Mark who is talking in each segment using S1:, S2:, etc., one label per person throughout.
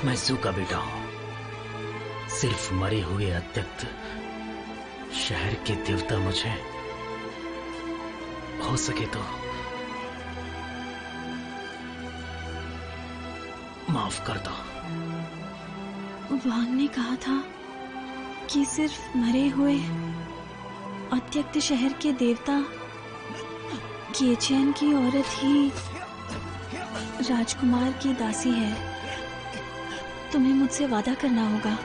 S1: मैं जू का बेटा हूं। सिर्फ मरे हुए अत्यक्त शहर के देवता मुझे हो सके तो माफ कर दो।
S2: वांग ने कहा था कि सिर्फ मरे हुए अत्यक्त शहर के देवता केचैन की औरत ही राजकुमार की दासी है। तुम्हें मुझसे वादा करना होगा।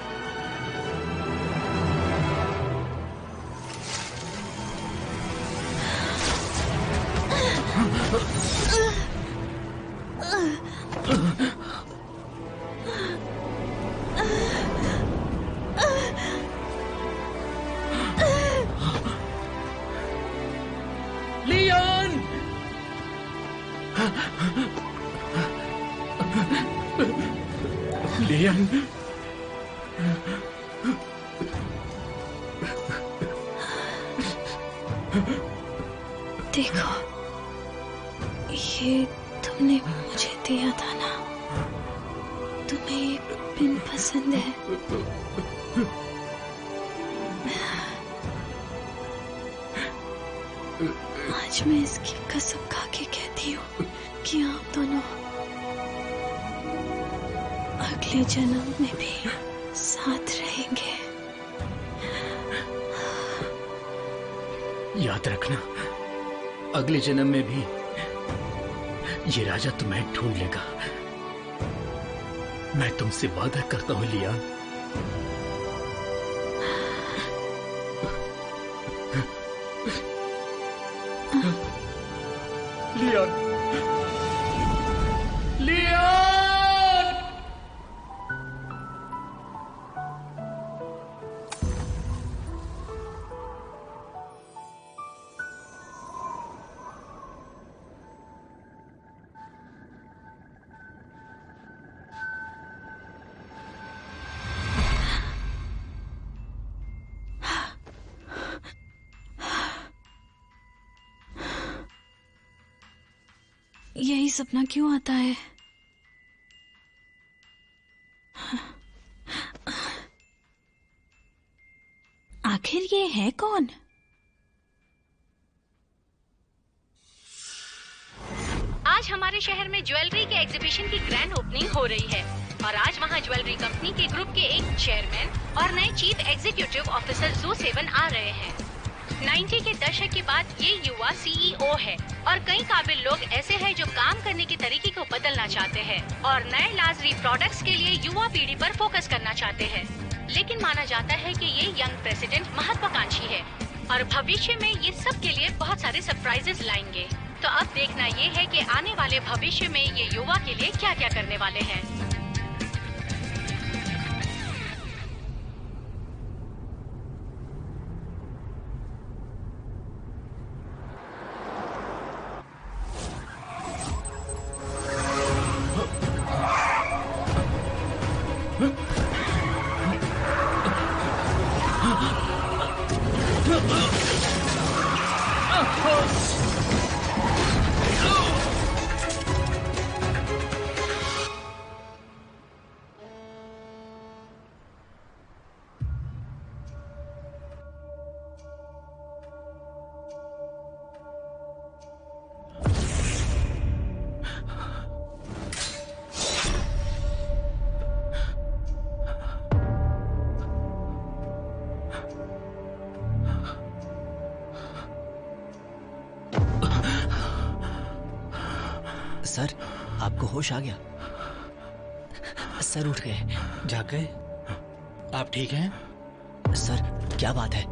S1: लियान! लियान!
S2: देखो, ये तुमने मुझे दिया था ना। तुम्हें ये पिन पसंद है। आज मैं इसकी कसम खा के कहती हूँ कि आप दोनों अगले जन्म में भी साथ रहेंगे।
S1: याद रखना, अगले जन्म में भी ये राजा तुम्हें ढूंढ लेगा। मैं तुमसे वादा करता हूं लियान। लियान! लियान!
S2: यही सपना क्यों आता है? आखिर ये है कौन?
S3: आज हमारे शहर में ज्वेलरी के एग्जीबिशन की ग्रैंड ओपनिंग हो रही है और आज वहाँ ज्वेलरी कंपनी के ग्रुप के एक चेयरमैन और नए चीफ एग्जीक्यूटिव ऑफिसर जू सेवन आ रहे हैं। 90 के दशक के बाद ये युवा सीईओ है और कई काबिल लोग ऐसे हैं जो काम करने के तरीके को बदलना चाहते हैं और नए लाजरी प्रोडक्ट्स के लिए युवा पीढ़ी पर फोकस करना चाहते हैं। लेकिन माना जाता है कि ये यंग प्रेसिडेंट महत्वाकांक्षी है और भविष्य में ये सब के लिए बहुत सारे सरप्राइजेस लाएंगे। तो अब देखना ये है कि आने वाले भविष्य में ये युवा के लिए क्या क्या करने वाले हैं।
S4: सर, आपको होश आ गया? सर उठ गए।
S5: जाग गए? आप ठीक हैं?
S4: सर, क्या बात है?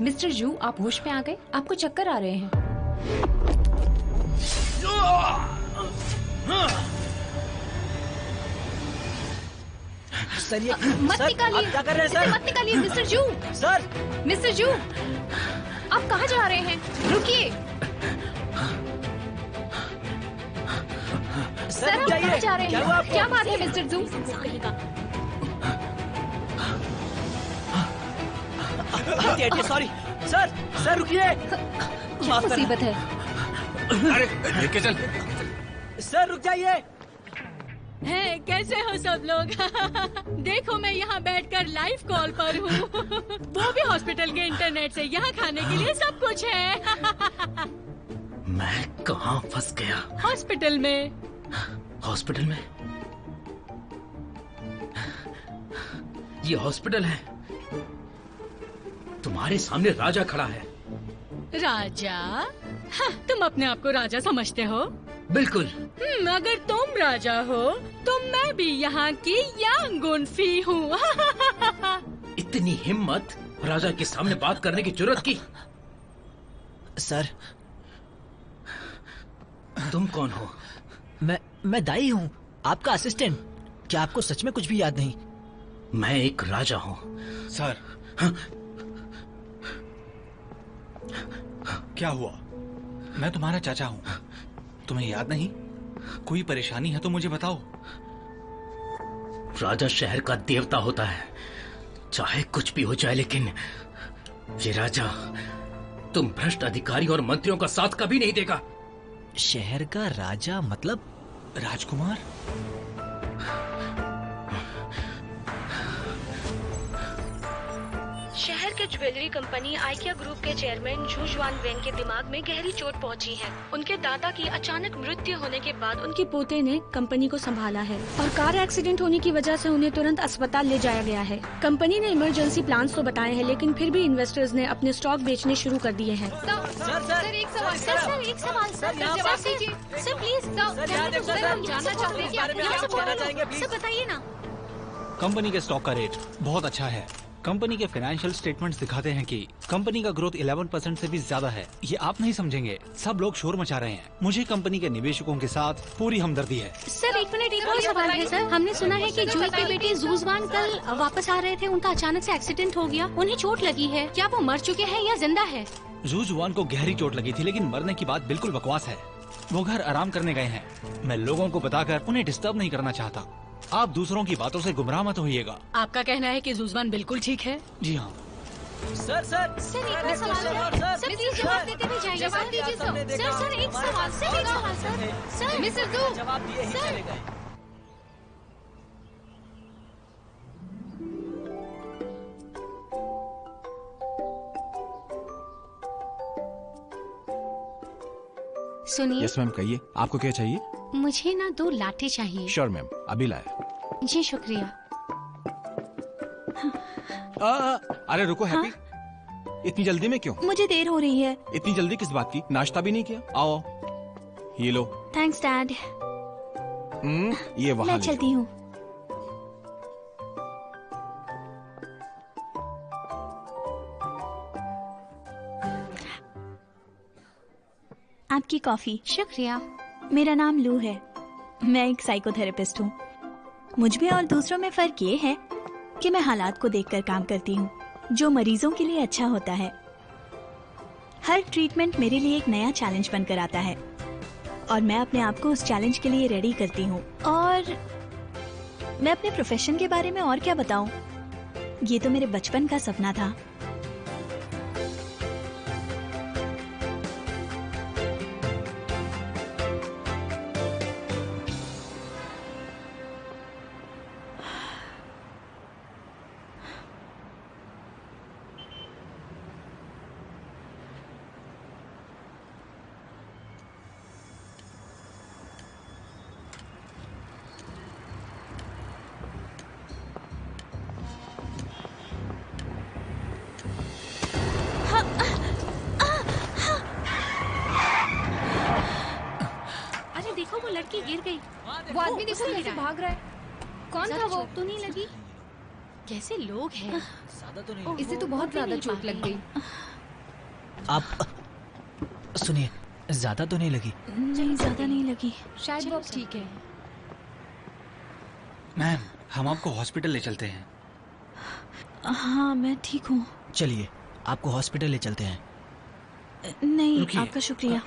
S6: मिस्टर जू, आप होश में आ गए? आपको चक्कर आ रहे हैं।
S4: सर, ये
S6: मत निकालिए,
S4: आप क्या कर रहे हैं सर?
S6: मत निकालिए मिस्टर जू।
S4: सर,
S6: मिस्टर जू, आप कहाँ जा रहे हैं? रुकिए। सर, आप कहाँ जा रहे हैं? क्या बात है मिस्टर जू?
S4: सॉरी सर, सर रुकिए।
S6: क्या मुसीबत है?
S5: अरे लेके चल।
S4: सर रुक जाइए।
S3: है, कैसे हो सब लोग? देखो मैं यहाँ बैठकर लाइव कॉल पर हूँ। वो भी हॉस्पिटल के इंटरनेट से। यहाँ खाने के लिए सब कुछ है।
S1: मैं कहाँ फंस गया?
S3: हॉस्पिटल में।
S1: हॉस्पिटल में? ये हॉस्पिटल है। तुम्हारे सामने राजा खड़ा है।
S3: राजा? हाँ, तुम अपने आप को राजा समझते हो?
S1: बिल्कुल।
S3: अगर तुम राजा हो तो मैं भी यहाँ की यांगुन फी हूँ।
S1: इतनी हिम्मत राजा के सामने बात करने की जरूरत की?
S4: सर,
S1: तुम कौन हो?
S4: मैं दाई हूँ, आपका असिस्टेंट। क्या आपको सच में कुछ भी याद नहीं?
S1: मैं एक राजा हूँ।
S5: सर,
S1: हाँ?
S5: क्या हुआ? मैं तुम्हारा चाचा हूँ। तुम्हें याद नहीं? कोई परेशानी है तो मुझे बताओ।
S1: राजा शहर का देवता होता है, चाहे कुछ भी हो जाए, लेकिन ये राजा तुम भ्रष्ट अधिकारी और मंत्रियों का साथ कभी नहीं देगा।
S4: शहर का राजा मतलब?
S5: राजकुमार?
S3: शहर के ज्वेलरी कंपनी आइकिया ग्रुप के चेयरमैन जू जुआन वेन के दिमाग में गहरी चोट पहुंची है। उनके दादा की अचानक मृत्यु होने के बाद उनके पोते ने कंपनी को संभाला है और कार एक्सीडेंट होने की वजह से उन्हें तुरंत अस्पताल ले जाया गया है। कंपनी ने इमरजेंसी प्लान्स तो बताए हैं, लेकिन फिर भी इन्वेस्टर्स ने अपने स्टॉक बेचने शुरू कर दिए हैं।
S6: सर, एक सवाल। सर, प्लीज, जानना चाहते हैं कि सर बताइए ना।
S5: कंपनी के स्टॉक का रेट बहुत अच्छा है। कंपनी के फाइनेंशियल स्टेटमेंट्स दिखाते हैं कि कंपनी का ग्रोथ 11% से भी ज्यादा है। ये आप नहीं समझेंगे, सब लोग शोर मचा रहे हैं। मुझे कंपनी के निवेशकों के साथ पूरी हमदर्दी है।
S6: सर, एक मिनट, एक और सवाल है सर। हमने सुना है कि जूही के बेटे जूजवान कल वापस आ रहे थे, उनका अचानक से एक्सीडेंट हो गया, उन्हें चोट लगी है। क्या वो मर चुके हैं या जिंदा है?
S5: जूजवान को गहरी चोट लगी थी, लेकिन मरने की बात बिल्कुल बकवास है। वो घर आराम करने गए हैं। मैं लोगों को बताकर उन्हें डिस्टर्ब नहीं करना चाहता। आप दूसरों की बातों से गुमराह मत होइएगा।
S3: आपका कहना है कि जूजवान बिल्कुल ठीक है?
S5: जी हाँ।
S4: सर,
S6: एक सवाल। सर, प्लीज जवाब देते भी जाइए। सर, एक सवाल। सर, मिस्टर जू,
S4: जवाब दिए ही चले गए।
S6: सुनिए।
S7: यस मैम, कहिए आपको क्या चाहिए?
S6: मुझे ना 2 लाठी चाहिए।
S7: श्योर मैम, अभी लाए।
S6: जी शुक्रिया।
S7: अरे रुको हैप्पी, इतनी जल्दी में क्यों?
S2: मुझे देर हो रही है।
S7: इतनी जल्दी किस बात की? नाश्ता भी नहीं किया? आओ, ये लो।
S2: Thanks dad.
S7: ये वहाँ
S2: मैं
S7: ले
S2: चलती हूँ। आपकी कॉफी।
S6: शुक्रिया।
S2: मेरा नाम लू है। मैं एक साइकोथेरेपिस्ट हूँ। मुझ में और दूसरों में फर्क ये है कि मैं हालात को देखकर काम करती हूँ, जो मरीजों के लिए अच्छा होता है। हर ट्रीटमेंट मेरे लिए एक नया चैलेंज बनकर आता है और मैं अपने आप को उस चैलेंज के लिए रेडी करती हूँ। और मैं अपने प्रोफेशन के बारे में और क्या बताऊँ, ये तो मेरे बचपन का सपना था।
S6: लड़की गिर गई।
S8: वो आदमी देखो कैसे भाग रहा है। कौन था वो?
S6: तो नहीं लगी? कैसे लोग हैं?
S4: ज्यादा तो नहीं।
S8: इसे तो बहुत ज्यादा चोट लग गई।
S4: आप सुनिए, ज्यादा तो नहीं लगी?
S2: नहीं, ज्यादा नहीं लगी।
S8: शायद वो अब ठीक है।
S5: मैम, हम आपको हॉस्पिटल ले चलते हैं।
S2: हाँ, मैं ठीक हूँ।
S4: चलिए, आपको हॉस्पिटल ले चलते हैं।
S2: नहीं,
S5: रुकिए।
S2: आपका शुक्रिया।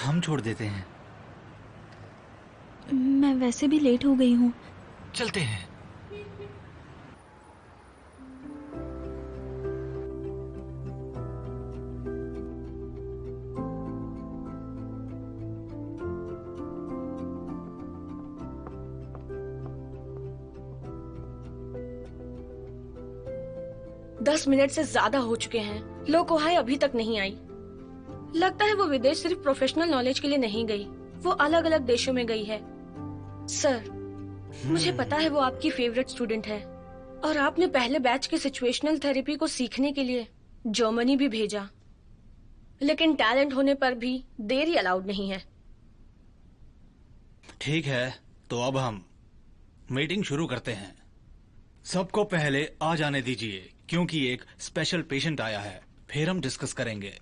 S5: हम छोड़ देते हैं।
S2: मैं वैसे भी लेट हो गई हूँ।
S5: चलते हैं।
S9: दस मिनट से ज्यादा हो चुके हैं। लोकोहाय अभी तक नहीं आई। लगता है वो विदेश सिर्फ प्रोफेशनल नॉलेज के लिए नहीं गई, वो अलग अलग देशों में गई है। सर, मुझे पता है वो आपकी फेवरेट स्टूडेंट है और आपने पहले बैच के सिचुएशनल थेरेपी को सीखने के लिए जर्मनी भी भेजा, लेकिन टैलेंट होने पर भी देरी अलाउड नहीं है।
S5: ठीक है, तो अब हम मीटिंग शुरू करते हैं। सबको पहले आ जाने दीजिए क्योंकि एक स्पेशल पेशेंट आया है, फिर हम डिस्कस करेंगे।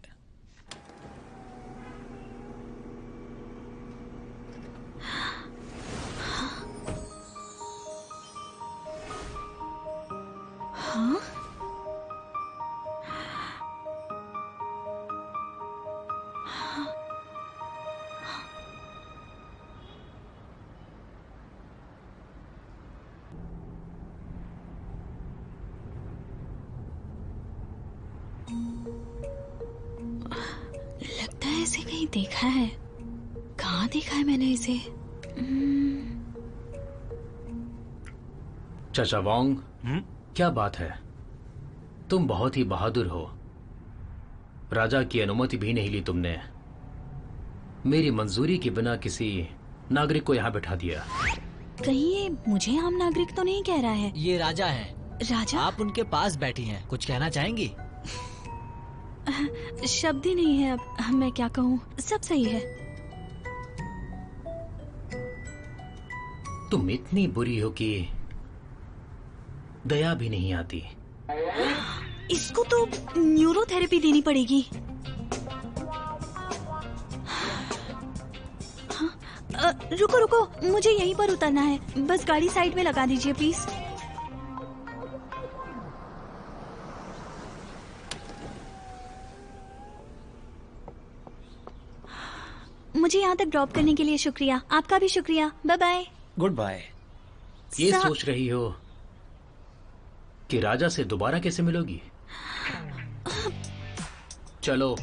S2: हाँ? लगता है इसे कहीं देखा है। कहाँ देखा है मैंने इसे?
S1: चाचा वोंग, क्या बात है? तुम बहुत ही बहादुर हो। राजा की अनुमति भी नहीं ली तुमने। मेरी मंजूरी के बिना किसी नागरिक को यहाँ बैठा दिया।
S2: कहीं ये मुझे आम नागरिक तो नहीं कह रहा है?
S4: ये राजा हैं।
S2: राजा?
S4: आप उनके पास बैठी हैं, कुछ कहना चाहेंगी?
S2: शब्द ही नहीं है अब मैं क्या कहूँ। सब सही है।
S1: तुम इतनी बुरी हो कि दया भी नहीं आती।
S2: इसको तो न्यूरोथेरेपी देनी पड़ेगी। हाँ, रुको रुको, मुझे यहीं पर उतरना है। बस गाड़ी साइड में लगा दीजिए प्लीज। मुझे यहाँ तक ड्रॉप करने के लिए शुक्रिया। आपका भी शुक्रिया। Bye bye.
S5: Good bye.
S1: ये सोच रही हो कि राजा से दोबारा कैसे मिलोगी? चलो।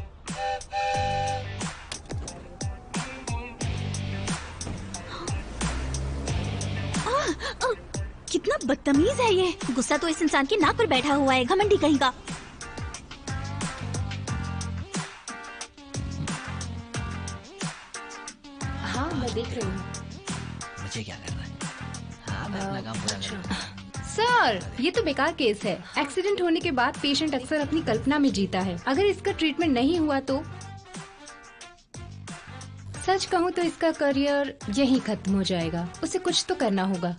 S2: कितना बदतमीज है ये। गुस्सा तो इस इंसान की नाक पर बैठा हुआ है, घमंडी कहीं का।
S8: हाँ, मैं देख रही हूँ।
S4: मुझे क्या करना है? हाँ, मैं अपना काम पूरा करूँगा।
S8: सर, ये तो बेकार केस है। एक्सीडेंट होने के बाद पेशेंट अक्सर अपनी कल्पना में जीता है। अगर इसका ट्रीटमेंट नहीं हुआ तो सच कहूँ तो इसका करियर यहीं खत्म हो जाएगा। उसे कुछ तो करना होगा।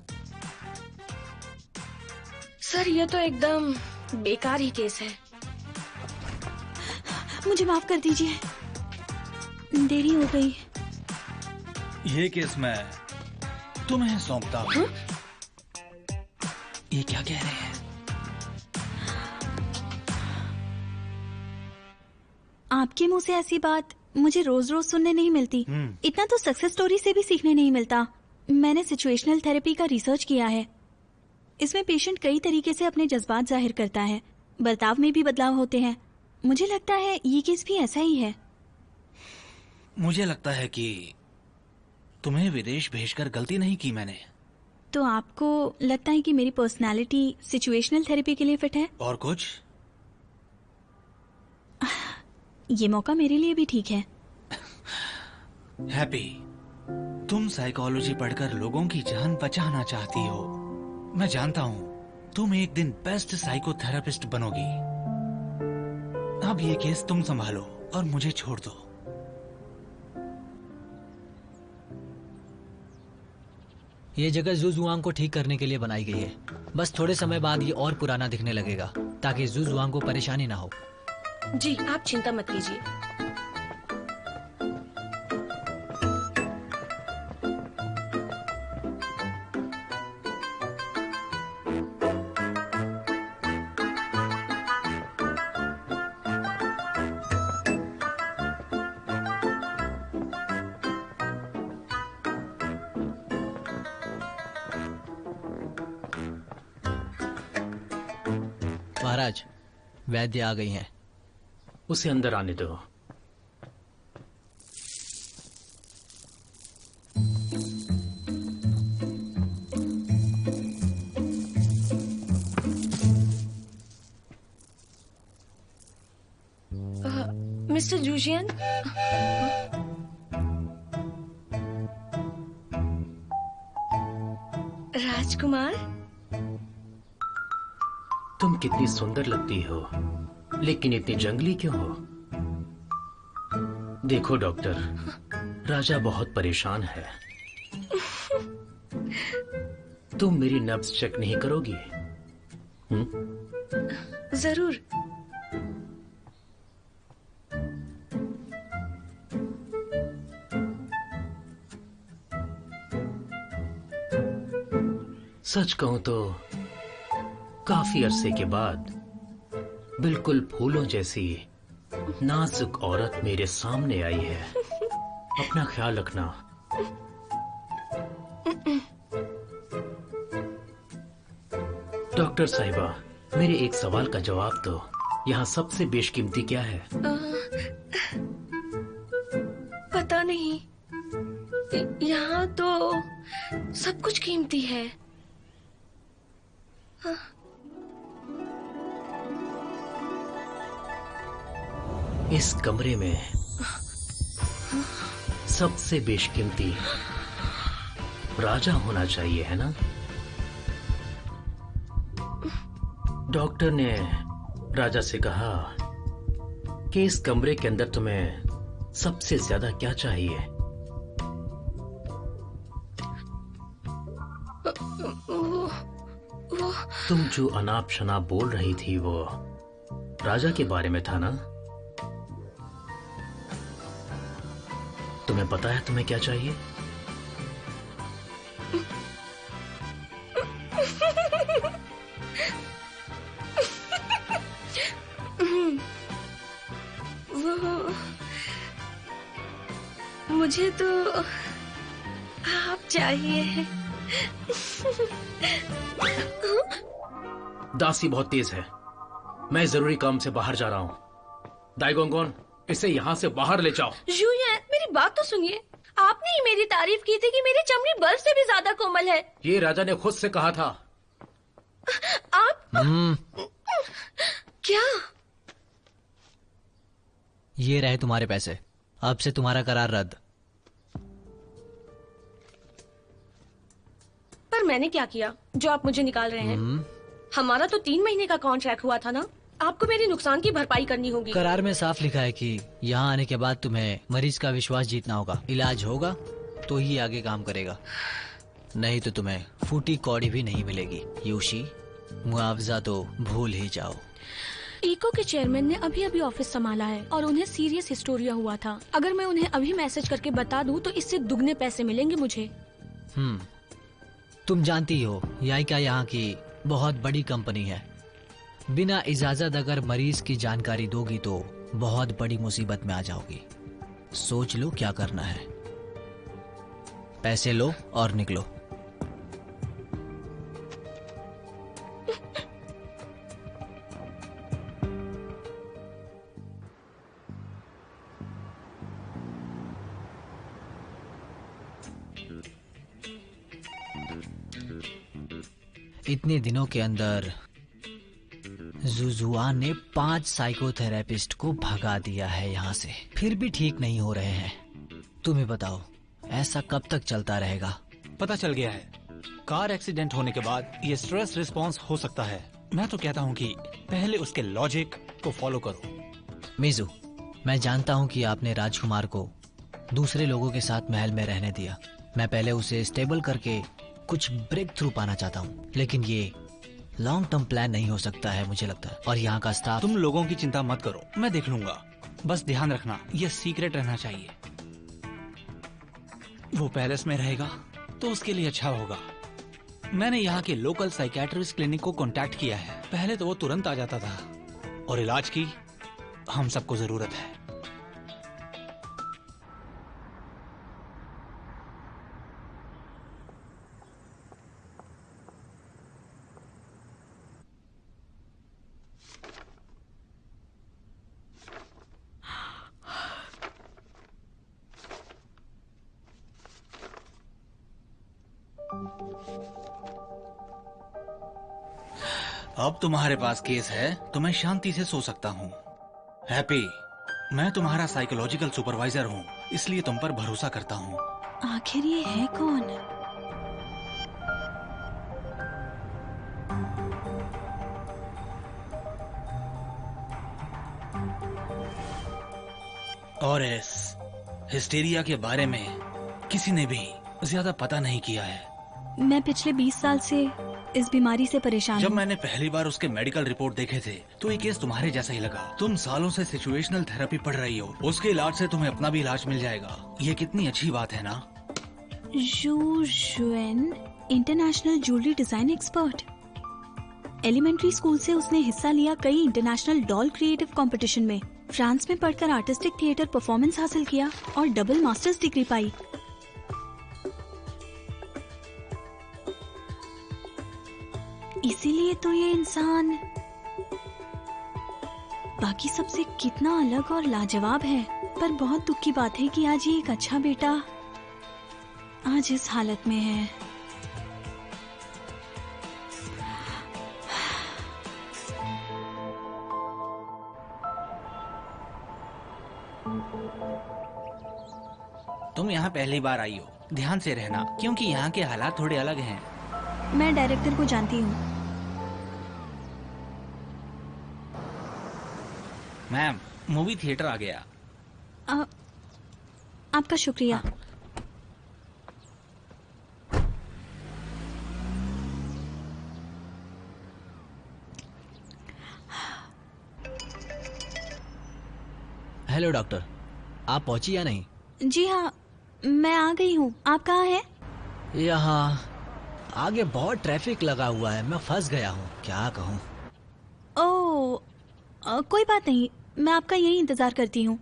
S9: सर, ये तो एकदम बेकार ही केस है।
S2: मुझे माफ कर दीजिए, देरी हो गई।
S5: ये केस मैं तुम्हें सौंपता हूँ। ये क्या कह रहे हैं?
S2: आपके मुंह से ऐसी बात मुझे रोज रोज सुनने नहीं मिलती। इतना तो सक्सेस स्टोरी से भी सीखने नहीं मिलता। मैंने सिचुएशनल थेरेपी का रिसर्च किया है। इसमें पेशेंट कई तरीके से अपने जज्बात जाहिर करता है, बर्ताव में भी बदलाव होते हैं। मुझे लगता है ये केस भी ऐसा ही है।
S5: मुझे लगता है कि तुम्हें विदेश भेजकर गलती नहीं की मैंने।
S2: तो आपको लगता है कि मेरी पर्सनालिटी सिचुएशनल थेरेपी के लिए फिट है?
S5: और कुछ?
S2: ये मौका मेरे लिए भी ठीक है।
S5: हैप्पी, तुम साइकोलॉजी पढ़कर लोगों की जान बचाना चाहती हो। मैं जानता हूँ तुम एक दिन बेस्ट साइकोथेरेपिस्ट बनोगी। अब ये केस तुम संभालो और मुझे छोड़ दो।
S4: ये जगह ज़ुज़ुआंग को ठीक करने के लिए बनाई गई है। बस थोड़े समय बाद ये और पुराना दिखने लगेगा ताकि ज़ुज़ुआंग को परेशानी ना हो।
S9: जी आप चिंता मत कीजिए।
S4: महाराज, वैद्य आ गई हैं।
S1: उसे अंदर आने दो।
S9: मिस्टर जूजियन, राजकुमार,
S1: तुम कितनी सुंदर लगती हो, लेकिन इतनी जंगली क्यों हो? देखो डॉक्टर, राजा बहुत परेशान है। तुम मेरी नब्ज चेक नहीं करोगी?
S9: जरूर।
S1: सच कहूं तो काफी अरसे के बाद बिल्कुल फूलों जैसी नाजुक औरत मेरे सामने आई है। अपना ख्याल रखना। डॉक्टर साहिबा, मेरे एक सवाल का जवाब दो। यहाँ सबसे बेशकीमती क्या है?
S9: पता नहीं, यहाँ तो सब कुछ कीमती है।
S1: इस कमरे में सबसे बेशकीमती राजा होना चाहिए, है ना? डॉक्टर ने राजा से कहा कि इस कमरे के अंदर तुम्हें सबसे ज्यादा क्या चाहिए? तुम जो अनाप शनाप बोल रही थी वो राजा के बारे में था ना? तुम्हें पता है तुम्हें क्या चाहिए?
S9: मुझे तो आप चाहिए।
S1: दासी बहुत तेज है। मैं जरूरी काम से बाहर जा रहा हूँ। दाइगोंगोन, इसे यहाँ से बाहर ले जाओ।
S9: जुयन, मेरी बात तो सुनिए। आपने ही मेरी तारीफ की थी कि मेरी चमड़ी बर्फ से भी ज्यादा कोमल है।
S1: ये राजा ने खुद से कहा था।
S9: आप क्या?
S4: ये रहे तुम्हारे पैसे। अब से तुम्हारा करार रद्द।
S9: पर मैंने क्या किया जो आप मुझे निकाल रहे हैं? हमारा तो 3 महीने का कॉन्ट्रैक्ट हुआ था ना। आपको मेरी नुकसान की भरपाई करनी होगी।
S4: करार में साफ लिखा है कि यहाँ आने के बाद तुम्हें मरीज का विश्वास जीतना होगा। इलाज होगा तो ही आगे काम करेगा, नहीं तो तुम्हें फूटी कौड़ी भी नहीं मिलेगी। यूशी, मुआवजा तो भूल ही जाओ।
S9: इको के चेयरमैन ने अभी अभी ऑफिस संभाला है और उन्हें सीरियस हिस्टोरिया हुआ था। अगर मैं उन्हें अभी मैसेज करके बता दूं तो इससे दुगने पैसे मिलेंगे मुझे।
S4: तुम जानती हो याइका यहाँ की बहुत बड़ी कंपनी है। बिना इजाजत अगर मरीज की जानकारी दोगी तो बहुत बड़ी मुसीबत में आ जाओगी। सोच लो क्या करना है। पैसे लो और निकलो। इतने दिनों के अंदर ज़ुज़ुआन ने 5 साइकोथेरेपिस्ट को भगा दिया है यहाँ से, फिर भी ठीक नहीं हो रहे हैं। तुम्हें बताओ ऐसा कब तक चलता रहेगा?
S5: पता चल गया है, कार एक्सीडेंट होने के बाद ये स्ट्रेस रिस्पॉन्स हो सकता है। मैं तो कहता हूँ कि पहले उसके लॉजिक को फॉलो करो।
S4: मिजू, मैं जानता हूँ कि आपने राजकुमार को दूसरे लोगों के साथ महल में रहने दिया। मैं पहले उसे स्टेबल करके कुछ ब्रेक थ्रू पाना चाहता हूँ, लेकिन ये लॉन्ग टर्म प्लान नहीं हो सकता है मुझे लगता है। और यहाँ का स्टाफ।
S5: तुम लोगों की चिंता मत करो, मैं देख लूंगा। बस ध्यान रखना ये सीक्रेट रहना चाहिए। वो पैलेस में रहेगा तो उसके लिए अच्छा होगा। मैंने यहाँ के लोकल साइकियाट्रिस्ट क्लिनिक को कांटेक्ट किया है। पहले तो वो तुरंत आ जाता था, और इलाज की हम सबको जरूरत है। अब तुम्हारे पास केस है तो मैं शांति से सो सकता हूँ। हैप्पी, मैं तुम्हारा साइकोलॉजिकल सुपरवाइजर हूँ, इसलिए तुम पर भरोसा करता हूँ।
S2: आखिर ये है कौन?
S5: और इस हिस्टेरिया के बारे में किसी ने भी ज्यादा पता नहीं किया है।
S2: मैं पिछले 20 साल से इस बीमारी से परेशान
S5: जब
S2: हूँ।
S5: मैंने पहली बार उसके मेडिकल रिपोर्ट देखे थे तो ये केस तुम्हारे जैसा ही लगा। तुम सालों से सिचुएशनल थेरेपी पढ़ रही हो, उसके इलाज से तुम्हें अपना भी इलाज मिल जाएगा। ये कितनी अच्छी बात है ना?
S2: Yu Juen, international jewellery design expert. Elementary school से उसने हिस्सा लिया कई इंटरनेशनल डॉल क्रिएटिव कंपटीशन में। फ्रांस में पढ़कर आर्टिस्टिक थिएटर परफॉर्मेंस हासिल किया और डबल मास्टर्स डिग्री पाई। इसीलिए तो ये इंसान बाकी सबसे कितना अलग और लाजवाब है। पर बहुत दुख की बात है कि आज ये एक अच्छा बेटा आज इस हालत में है।
S5: तुम यहाँ पहली बार आई हो, ध्यान से रहना क्योंकि यहाँ के हालात थोड़े अलग हैं।
S2: मैं डायरेक्टर को जानती हूँ।
S5: मैम, मूवी थिएटर आ गया।
S2: आपका शुक्रिया।
S4: हेलो डॉक्टर, आप पहुंची या नहीं?
S2: जी हाँ, मैं आ गई हूँ। आप कहाँ हैं?
S4: यहाँ आगे बहुत ट्रैफिक लगा हुआ है, मैं फंस गया हूँ, क्या कहूँ।
S2: ओह, कोई बात नहीं, मैं आपका यही इंतजार करती हूँ।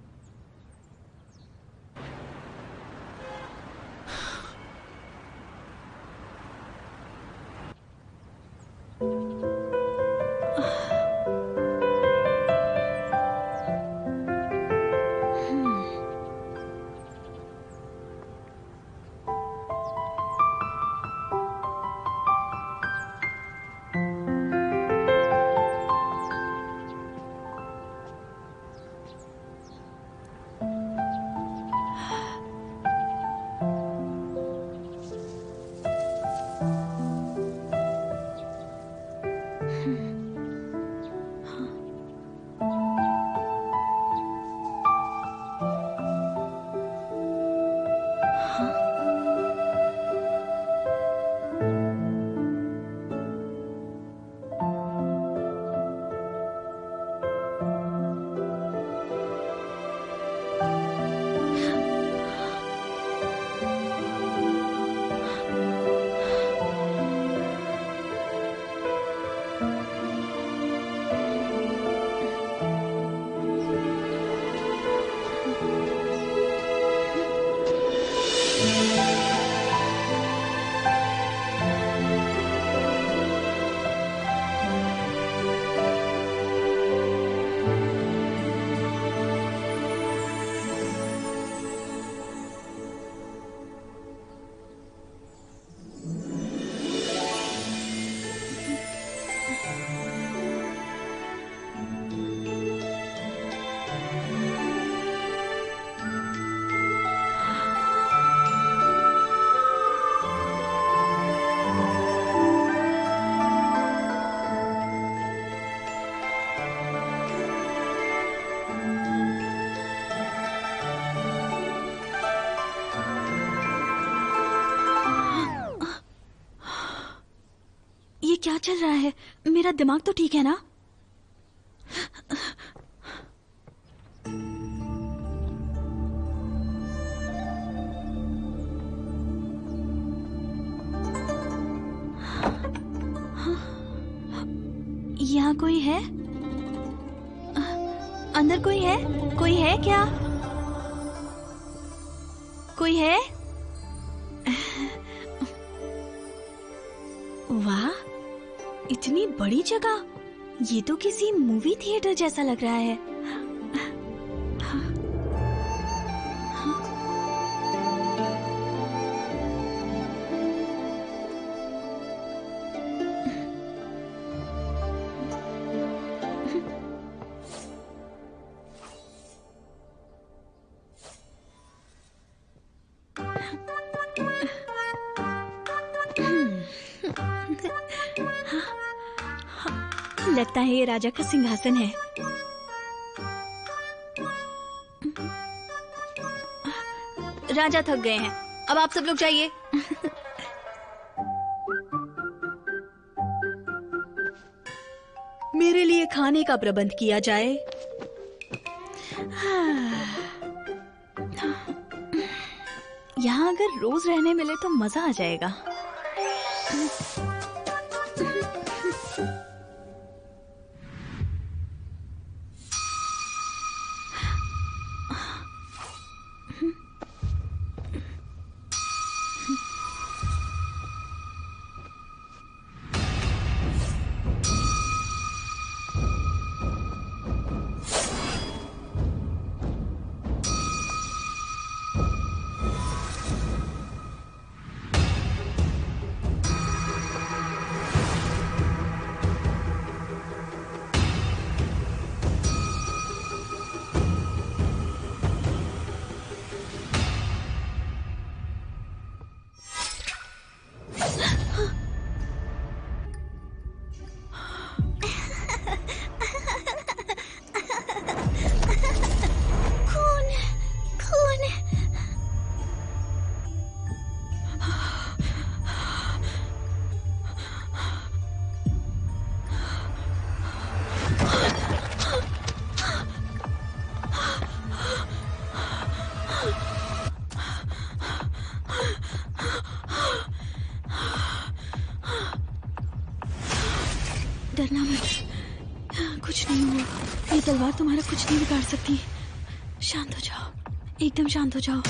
S2: क्या चल रहा है? मेरा दिमाग तो ठीक है ना? यहाँ कोई है? अंदर कोई है? कोई है क्या? कोई है? वाह, इतनी बड़ी जगह! ये तो किसी मूवी थिएटर जैसा लग रहा है। लगता है ये राजा का सिंहासन है। राजा थक गए हैं, अब आप सब लोग जाइए। मेरे लिए खाने का प्रबंध किया जाए। यहाँ अगर रोज रहने मिले तो मजा आ जाएगा। डरना मत, कुछ नहीं हुआ। ये तलवार तुम्हारा कुछ नहीं बिगाड़ सकती। शांत हो जाओ, एकदम शांत हो जाओ।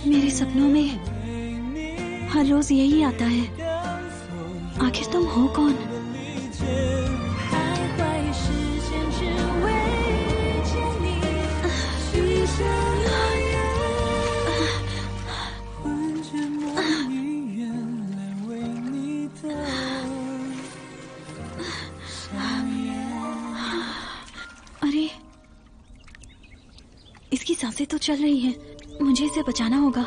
S2: मेरे सपनों में हर रोज यही आता है। आखिर तुम हो कौन? अरे, इसकी सांसें तो चल रही हैं। मुझे इसे बचाना होगा।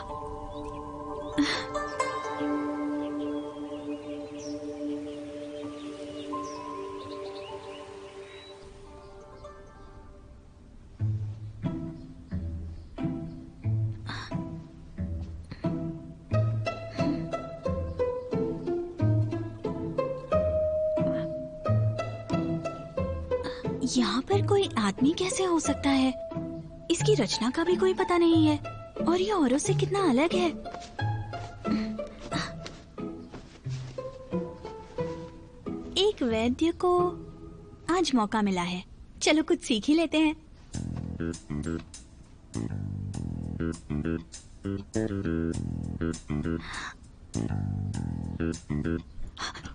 S2: यहाँ पर कोई आदमी कैसे हो सकता है? इसकी रचना का भी कोई पता नहीं है। और ये औरों से कितना अलग है। एक वैद्य को आज मौका मिला है, चलो कुछ सीख ही लेते हैं।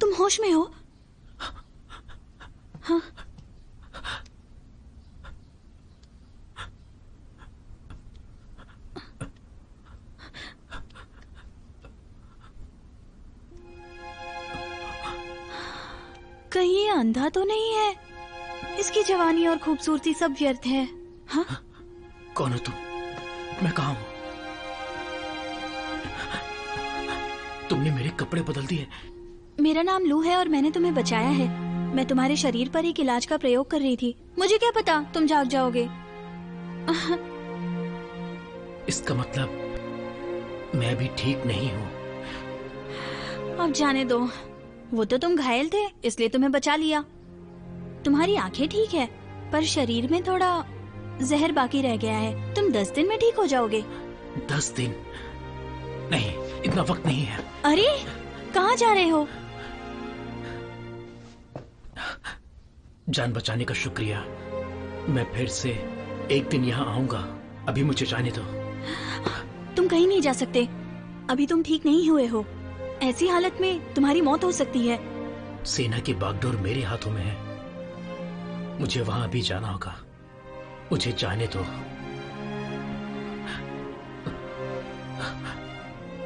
S2: तुम होश में हो? हाँ। कहीं ये अंधा तो नहीं है? इसकी जवानी और खूबसूरती सब व्यर्थ है। हाँ?
S1: कौन हो तुम? मैं कहाँ हूँ? तुमने मेरे कपड़े बदल दिए।
S2: मेरा नाम लू है और मैंने तुम्हें बचाया है। मैं तुम्हारे शरीर पर एक इलाज का प्रयोग कर रही थी। मुझे क्या पता तुम जाग जाओगे।
S1: इसका मतलब मैं भी ठीक नहीं हूँ।
S2: अब जाने दो, वो तो तुम घायल थे इसलिए तुम्हें बचा लिया। तुम्हारी आंखें ठीक है पर शरीर में थोड़ा जहर बाकी रह गया है। तुम 10 दिन में ठीक हो जाओगे।
S1: 10 दिन? नहीं, इतना वक्त नहीं है।
S2: अरे कहाँ जा रहे हो?
S1: जान बचाने का शुक्रिया। मैं फिर से एक दिन यहाँ आऊंगा। अभी मुझे जाने दो।
S2: तुम कहीं नहीं जा सकते। अभी तुम ठीक नहीं हुए हो। ऐसी हालत में तुम्हारी मौत हो सकती है।
S1: सेना की बागडोर मेरे हाथों में है। मुझे वहां भी जाना होगा। मुझे जाने दो।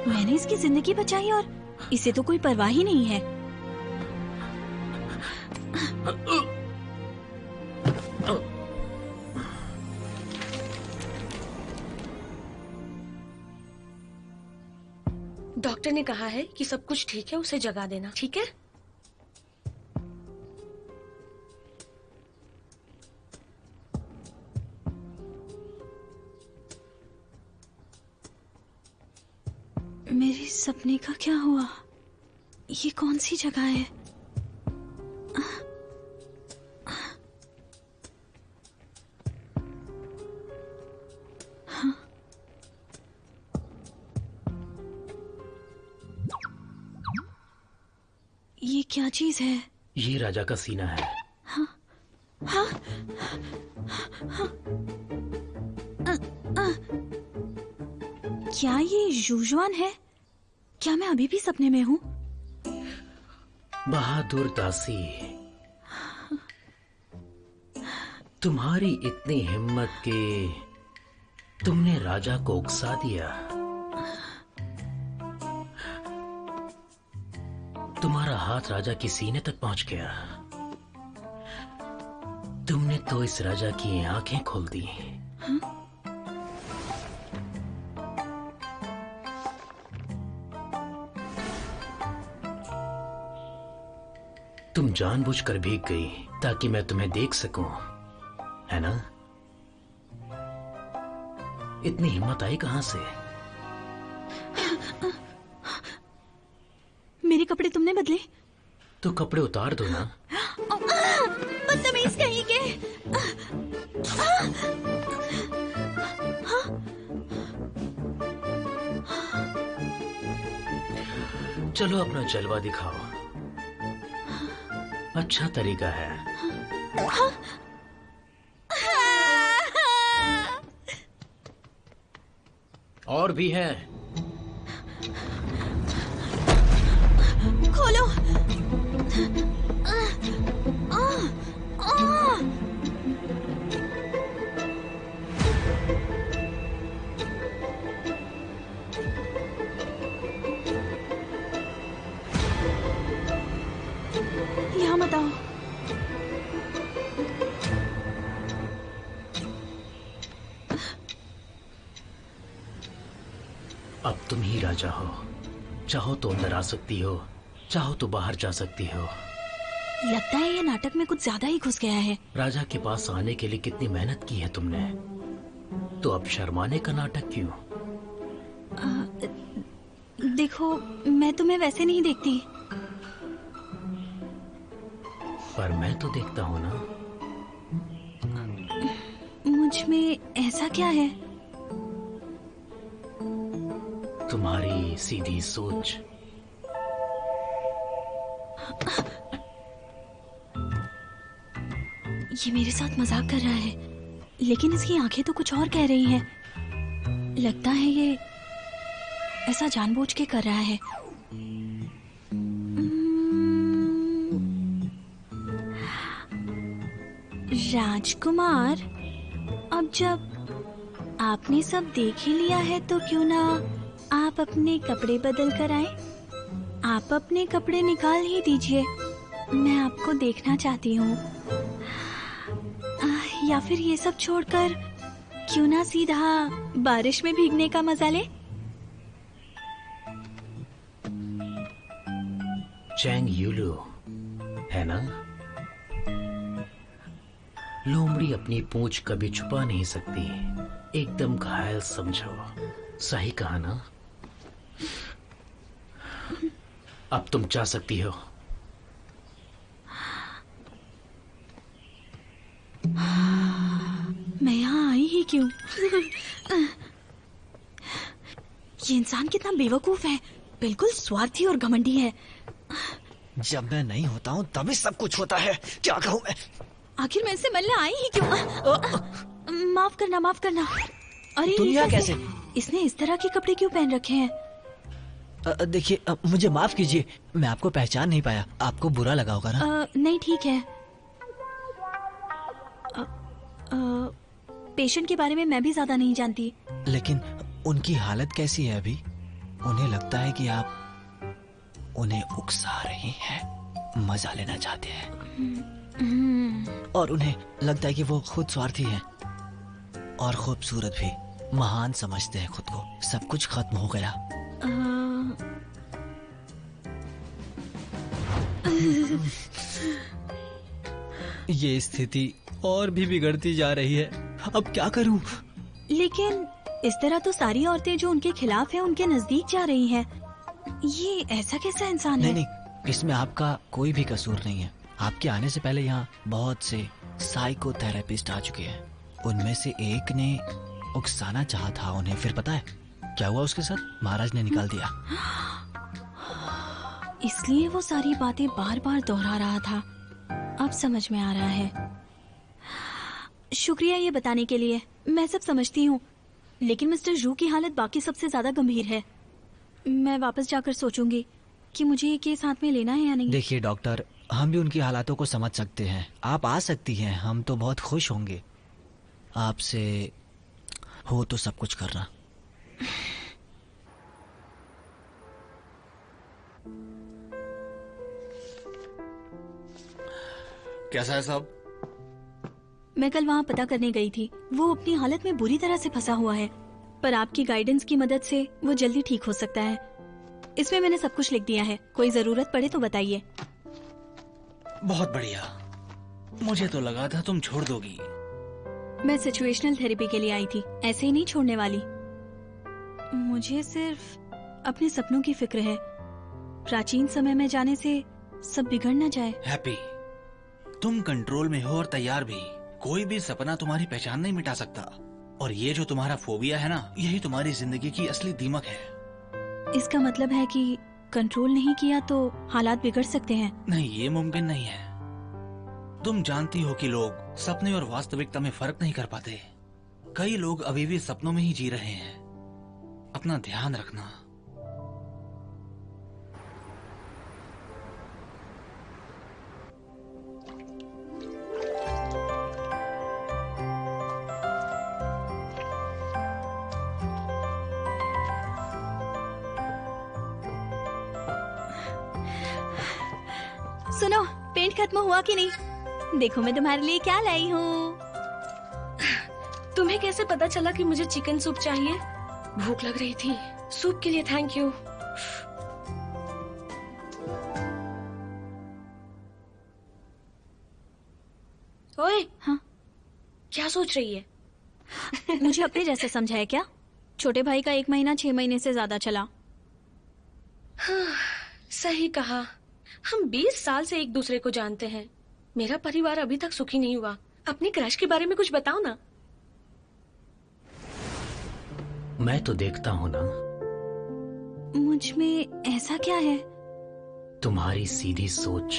S2: मैंने इसकी जिंदगी बचाई और इसे तो कोई परवाह ही नहीं है।
S9: डॉक्टर ने कहा है कि सब कुछ ठीक है, उसे जगा देना, ठीक है?
S2: मेरे सपने का क्या हुआ? ये कौन सी जगह है? हाँ। ये क्या चीज है?
S1: ये राजा का सीना है।
S2: हाँ, हाँ, हाँ। क्या ये यूजुआन है? क्या मैं अभी भी सपने में हूँ?
S1: बहादुर दासी, तुम्हारी इतनी हिम्मत कि तुमने राजा को उकसा दिया। तुम्हारा हाथ राजा की सीने तक पहुंच गया। तुमने तो इस राजा की आंखें खोल दी।
S2: हाँ?
S1: तुम जानबूझकर भीग गई ताकि मैं तुम्हें देख सकूं, है ना? इतनी हिम्मत आई कहां से?
S2: मेरे कपड़े तुमने बदले?
S1: तो कपड़े उतार दो ना।
S2: बदतमीज कहीं के।
S1: चलो अपना जलवा दिखाओ। अच्छा तरीका है। और भी है।
S2: खोलो। यहाँ मत आओ।
S1: अब तुम ही राजा हो। चाहो तो अंदर आ सकती हो, चाहो तो बाहर जा सकती हो।
S2: लगता है ये नाटक में कुछ ज्यादा ही घुस गया है।
S1: राजा के पास आने के लिए कितनी मेहनत की है तुमने, तो अब शर्माने का नाटक क्यों?
S2: देखो, मैं तुम्हें वैसे नहीं देखती।
S1: पर मैं तो देखता हूं ना।
S2: मुझ में ऐसा क्या है?
S1: तुम्हारी सीधी सोच।
S2: ये मेरे साथ मजाक कर रहा है, लेकिन इसकी आंखें तो कुछ और कह रही हैं। लगता है ये ऐसा जानबूझ के कर रहा है। राजकुमार, अब जब आपने सब देख ही लिया है तो क्यों ना आप अपने कपड़े बदल कर आए। आप अपने कपड़े निकाल ही दीजिए, मैं आपको देखना चाहती हूँ। या फिर ये सब छोड़कर क्यों ना सीधा बारिश में भीगने का मजा ले।
S1: चैंग यूलू है ना? लोमड़ी अपनी पूंछ कभी छुपा नहीं सकती, एकदम घायल समझो। सही कहा ना? अब तुम जा सकती हो।
S2: मैं यहाँ आई ही क्यों? ये इंसान कितना बेवकूफ है, बिल्कुल स्वार्थी और घमंडी है।
S4: जब मैं नहीं होता हूँ तभी सब कुछ होता है। क्या कहूँ मैं?
S2: आखिर मैं इससे मिलने आई ही क्यों? माफ करना, माफ करना। अरे
S4: तुम यहाँ कैसे?
S2: इसने इस तरह के कपड़े क्यों पहन रखे हैं?
S4: देखिए, मुझे माफ कीजिए, मैं आपको पहचान नहीं पाया। आपको बुरा लगा होगा ना?
S2: नहीं, ठीक है। पेशेंट के बारे में मैं भी ज्यादा नहीं जानती।
S4: लेकिन उनकी हालत कैसी है अभी? उन्हें लगता है कि आप उन्हें उकसा रही हैं, मजा लेना चाहते हैं, और उन्हें लगता है कि वो खुद स्वार्थी हैं और खूबसूरत भी। महान समझते हैं खुद को। सब कुछ खत्म हो गया। ये स्थिति और भी बिगड़ती जा रही है। अब क्या करूं?
S2: लेकिन इस तरह तो सारी औरतें जो उनके खिलाफ हैं उनके नजदीक जा रही हैं। ये ऐसा कैसा इंसान है?
S4: नहीं, इसमें आपका कोई भी कसूर नहीं है। आपके आने से पहले यहाँ बहुत से साइकोथेरेपिस्ट आ चुके हैं। उनमें से एक ने उकसाना चाहा था उन्हें। फिर पता है क्या हुआ उसके साथ? महाराज ने निकाल दिया।
S2: इसलिए वो सारी बातें बार बार दोहरा रहा था। अब समझ में आ रहा है। शुक्रिया ये बताने के लिए। मैं सब समझती हूँ, लेकिन मिस्टर जू की हालत बाकी सबसे ज्यादा गंभीर है। मैं वापस जाकर सोचूंगी कि मुझे ये केस हाथ में लेना है या नहीं।
S4: देखिए डॉक्टर, हम भी उनकी हालातों को समझ सकते हैं। आप आ सकती हैं, हम तो बहुत खुश होंगे। आपसे हो तो सब कुछ करना।
S7: कैसा है साहब?
S2: मैं कल वहाँ पता करने गई थी। वो अपनी हालत में बुरी तरह से फंसा हुआ है, पर आपकी गाइडेंस की मदद से वो जल्दी ठीक हो सकता है। इसमें मैंने सब कुछ लिख दिया है, कोई जरूरत पड़े तो बताइए।
S5: बहुत बढ़िया। मुझे तो लगा था तुम छोड़ दोगी।
S2: मैं सिचुएशनल थेरेपी के लिए आई थी, ऐसे ही नहीं छोड़ने वाली। मुझे सिर्फ अपने सपनों की फिक्र है। प्राचीन समय में जाने से सब बिगड़ न जाए।
S5: हैप्पी, तुम कंट्रोल में हो और तैयार भी। कोई भी सपना तुम्हारी पहचान नहीं मिटा सकता। और ये जो तुम्हारा फोबिया है ना, यही तुम्हारी जिंदगी की असली दीमक है।
S2: इसका मतलब है कि कंट्रोल नहीं किया तो हालात बिगड़ सकते हैं।
S5: नहीं, ये मुमकिन नहीं है। तुम जानती हो कि लोग सपने और वास्तविकता में फर्क नहीं कर पाते। कई लोग अभी भी सपनों में ही जी रहे हैं। अपना ध्यान रखना।
S2: सुनो, पेंट खत्म हुआ कि नहीं? देखो मैं तुम्हारे लिए क्या लाई हूँ।
S9: तुम्हें कैसे पता चला कि मुझे चिकन सूप चाहिए? भूख लग रही थी। सूप के लिए थैंक यू। ओए,
S2: हाँ?
S9: क्या सोच रही है?
S2: मुझे अपने जैसे समझाए क्या? छोटे भाई का 1 महीना 6 महीने से ज्यादा चला।
S9: हाँ, सही कहा। हम 20 साल से एक दूसरे को जानते हैं। मेरा परिवार अभी तक सुखी नहीं हुआ। अपने क्रश के बारे में कुछ बताओ ना।
S1: मैं तो देखता हूँ ना,
S2: मुझ में ऐसा क्या है?
S1: तुम्हारी सीधी सोच।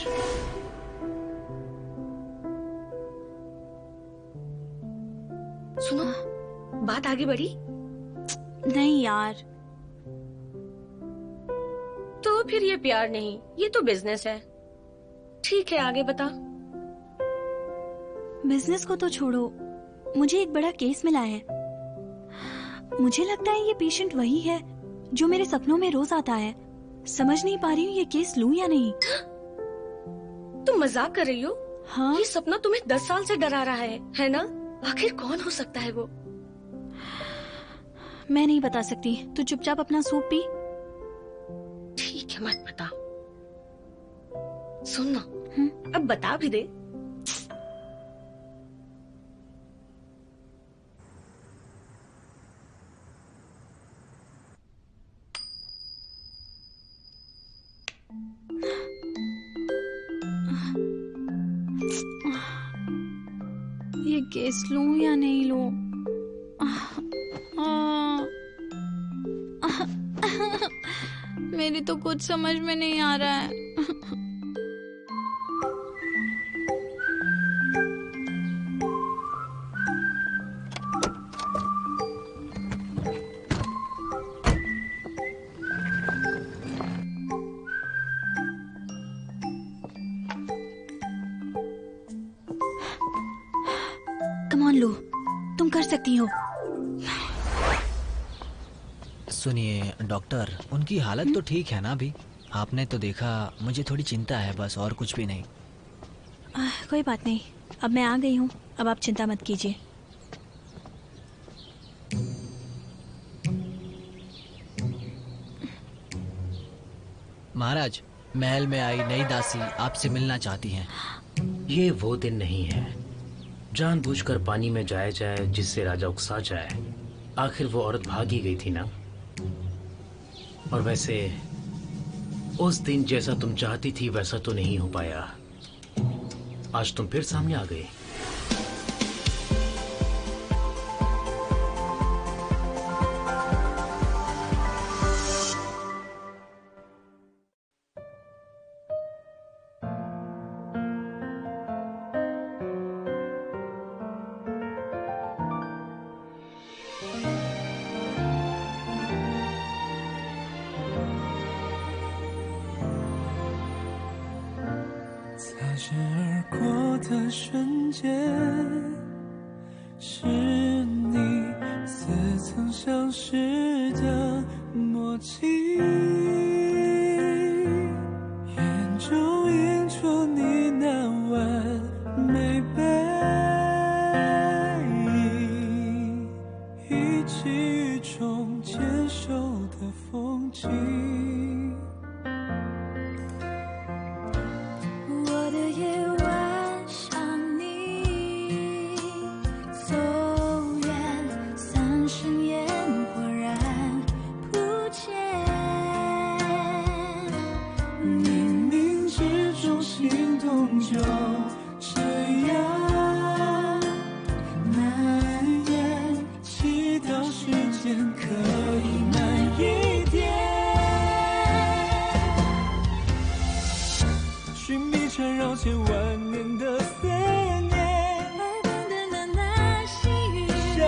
S9: सुनो, बात आगे बढ़ी?
S2: नहीं यार।
S9: तो फिर ये प्यार नहीं, ये तो बिजनेस है। ठीक है, आगे बता।
S2: बिजनेस को तो छोड़ो, मुझे एक बड़ा केस मिला है। मुझे लगता है ये पेशेंट वही है जो मेरे सपनों में रोज आता है। समझ नहीं पा रही हूँ ये केस लूं या नहीं।
S9: तुम मजाक कर रही हो?
S2: हाँ?
S9: ये सपना तुम्हें 10 साल से डरा रहा है ना? आखिर कौन हो सकता है वो?
S2: मैं नहीं बता सकती, तू चुपचाप अपना सूप पी।
S9: ठीक है, मत बता। सुन ना, अब बता भी दे।
S2: ये केस लूं या नहीं लूं? मेरी तो कुछ समझ में नहीं आ रहा है। कम ऑन लू, तुम कर सकती हो।
S4: सुनिए डॉक्टर, उनकी हालत तो ठीक है ना अभी? आपने तो देखा, मुझे थोड़ी चिंता है बस, और कुछ भी नहीं।
S2: कोई बात नहीं, अब मैं आ गई हूँ, अब आप चिंता मत कीजिए।
S4: महाराज, महल में आई नई दासी आपसे मिलना चाहती हैं।
S1: ये वो दिन नहीं है जानबूझकर पानी में जाया जाए जिससे राजा उकसा जाए। आखिर वो औरत भाग ही गई थी ना। और वैसे उस दिन जैसा तुम चाहती थी वैसा तो नहीं हो पाया। आज तुम फिर सामने आ गए।
S10: 擦身而过的瞬间，是你似曾相识的默契，眼中映出你那完美背影，一起雨中牵手的风景。
S11: 我的夜晚想你，走远三生烟火然不见，
S10: 冥冥之中心动就这样蔓延，祈祷时间可以慢一点，寻觅缠绕千万年的思念，
S11: 耳边的那细语，
S10: 向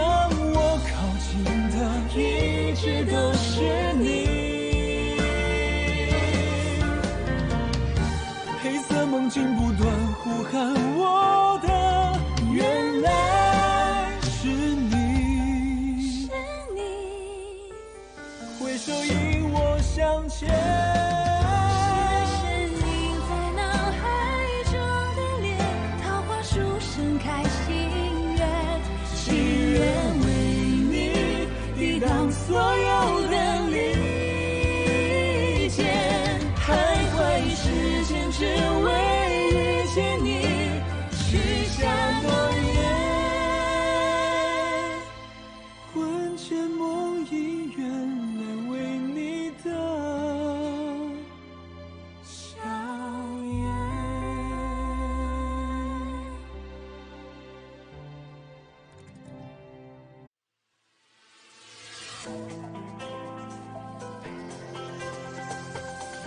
S10: 我靠近的一直都是你。黑色梦境不断呼喊我的，原来是你，
S11: 是你。
S10: 挥手引我向前。